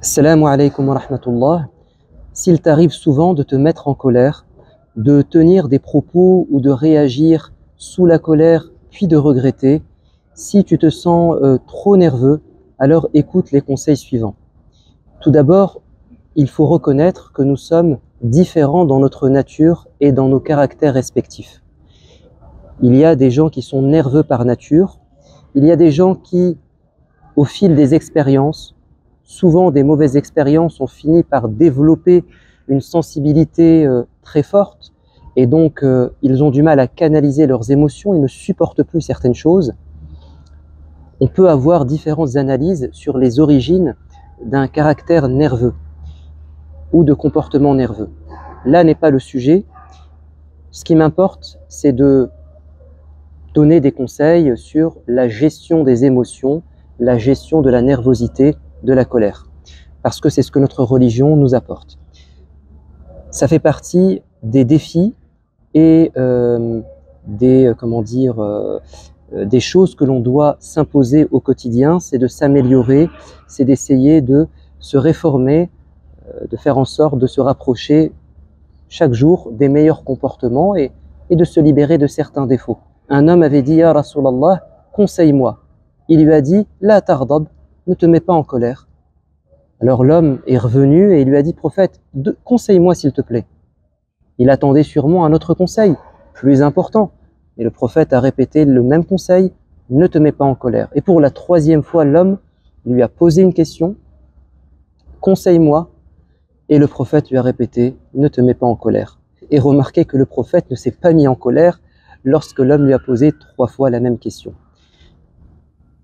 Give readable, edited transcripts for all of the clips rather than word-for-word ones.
Assalamu alaikum wa rahmatullah. S'il t'arrive souvent de te mettre en colère, de tenir des propos ou de réagir sous la colère puis de regretter, si tu te sens trop nerveux, alors écoute les conseils suivants. Tout d'abord, il faut reconnaître que nous sommes différents dans notre nature et dans nos caractères respectifs. Il y a des gens qui sont nerveux par nature, il y a des gens qui, au fil des expériences, souvent des mauvaises expériences, ont fini par développer une sensibilité très forte et donc ils ont du mal à canaliser leurs émotions, ils ne supportent plus certaines choses. On peut avoir différentes analyses sur les origines d'un caractère nerveux ou de comportement nerveux. Là n'est pas le sujet. Ce qui m'importe, c'est de donner des conseils sur la gestion des émotions, la gestion de la nervosité, de la colère, parce que c'est ce que notre religion nous apporte. Ça fait partie des défis et des choses que l'on doit s'imposer au quotidien, c'est de s'améliorer, c'est d'essayer de se réformer, de faire en sorte de se rapprocher chaque jour des meilleurs comportements et de se libérer de certains défauts. Un homme avait dit « Ya Rasulallah, conseille-moi ». Il lui a dit « La tardab », ne te mets pas en colère. Alors l'homme est revenu et il lui a dit « Prophète, conseille-moi s'il te plaît ». Il attendait sûrement un autre conseil, plus important. Et le prophète a répété le même conseil, ne te mets pas en colère. Et pour la troisième fois, l'homme lui a posé une question, conseille-moi. Et le prophète lui a répété, ne te mets pas en colère. Et remarquez que le prophète ne s'est pas mis en colère lorsque l'homme lui a posé 3 fois la même question.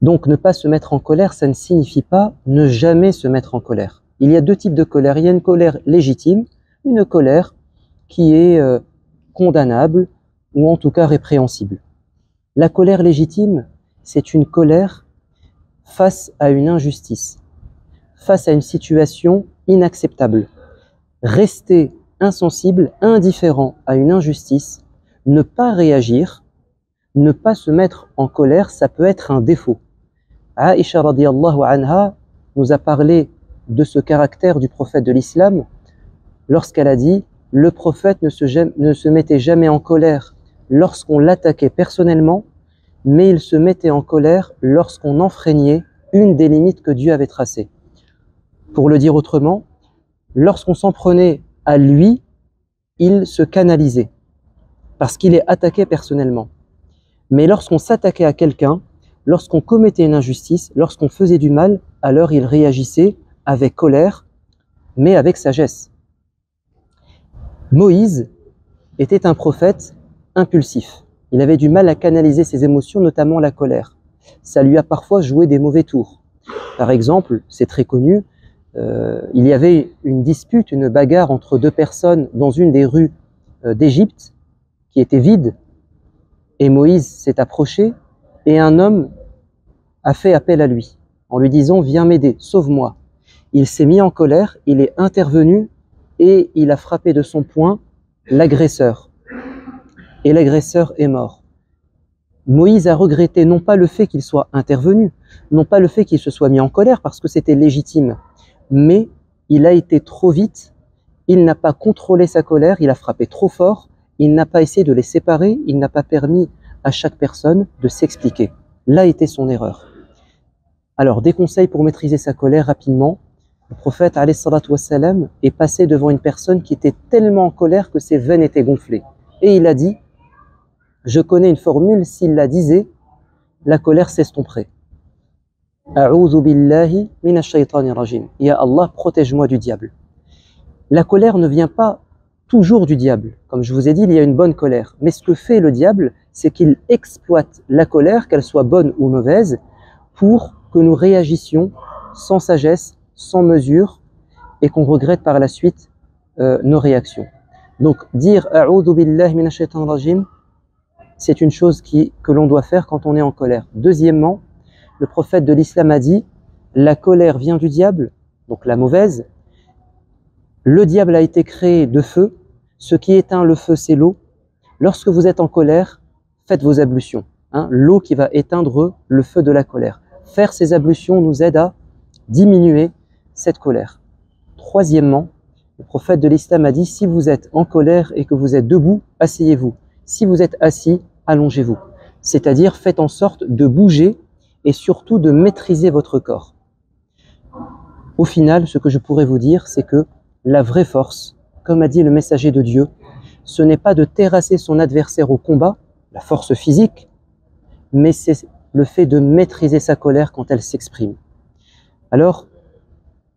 Donc ne pas se mettre en colère, ça ne signifie pas ne jamais se mettre en colère. Il y a 2 types de colère. Il y a une colère légitime, une colère qui est condamnable ou en tout cas répréhensible. La colère légitime, c'est une colère face à une injustice, face à une situation inacceptable. Rester insensible, indifférent à une injustice, ne pas réagir, ne pas se mettre en colère, ça peut être un défaut. Aïcha radiyallahu anha nous a parlé de ce caractère du prophète de l'islam lorsqu'elle a dit « Le prophète ne se mettait jamais en colère lorsqu'on l'attaquait personnellement, mais il se mettait en colère lorsqu'on enfreignait une des limites que Dieu avait tracées. » Pour le dire autrement, lorsqu'on s'en prenait à lui, il se canalisait parce qu'il est attaqué personnellement. Mais lorsqu'on s'attaquait à quelqu'un, lorsqu'on commettait une injustice, lorsqu'on faisait du mal, alors il réagissait avec colère, mais avec sagesse. Moïse était un prophète impulsif. Il avait du mal à canaliser ses émotions, notamment la colère. Ça lui a parfois joué des mauvais tours. Par exemple, c'est très connu, il y avait une dispute, une bagarre entre 2 personnes dans une des rues d'Égypte qui était vide. Et Moïse s'est approché et un homme a fait appel à lui en lui disant « Viens m'aider, sauve-moi ». Il s'est mis en colère, il est intervenu et il a frappé de son poing l'agresseur. Et l'agresseur est mort. Moïse a regretté non pas le fait qu'il soit intervenu, non pas le fait qu'il se soit mis en colère parce que c'était légitime, mais il a été trop vite, il n'a pas contrôlé sa colère, il a frappé trop fort, il n'a pas essayé de les séparer, il n'a pas permis à chaque personne de s'expliquer. Là était son erreur. Alors, des conseils pour maîtriser sa colère rapidement. Le prophète alayhi salatu wassalam est passé devant une personne qui était tellement en colère que ses veines étaient gonflées. Et il a dit, je connais une formule, s'il la disait, la colère s'estomperait. A'udhu billahi minash shaytanir rajim. Ya Allah, protège-moi du diable. La colère ne vient pas toujours du diable. Comme je vous ai dit, il y a une bonne colère. Mais ce que fait le diable, c'est qu'il exploite la colère, qu'elle soit bonne ou mauvaise, pour que nous réagissions sans sagesse, sans mesure, et qu'on regrette par la suite nos réactions. Donc dire « A'udhu billahi minash shaytanir rajim », c'est une chose que l'on doit faire quand on est en colère. Deuxièmement, le prophète de l'islam a dit « La colère vient du diable », donc la mauvaise. Le diable a été créé de feu. Ce qui éteint le feu, c'est l'eau. Lorsque vous êtes en colère, faites vos ablutions. L'eau qui va éteindre le feu de la colère. Faire ces ablutions nous aide à diminuer cette colère. Troisièmement, le prophète de l'islam a dit, si vous êtes en colère et que vous êtes debout, asseyez-vous. Si vous êtes assis, allongez-vous. C'est-à-dire, faites en sorte de bouger et surtout de maîtriser votre corps. Au final, ce que je pourrais vous dire, c'est que la vraie force, comme a dit le messager de Dieu, ce n'est pas de terrasser son adversaire au combat, la force physique, mais c'est le fait de maîtriser sa colère quand elle s'exprime. Alors,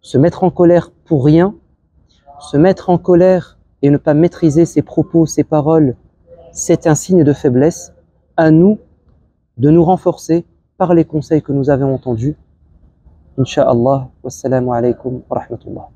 se mettre en colère pour rien, se mettre en colère et ne pas maîtriser ses propos, ses paroles, c'est un signe de faiblesse. À nous de nous renforcer par les conseils que nous avons entendus. Inch'Allah, wassalamu alaikum wa rahmatullah.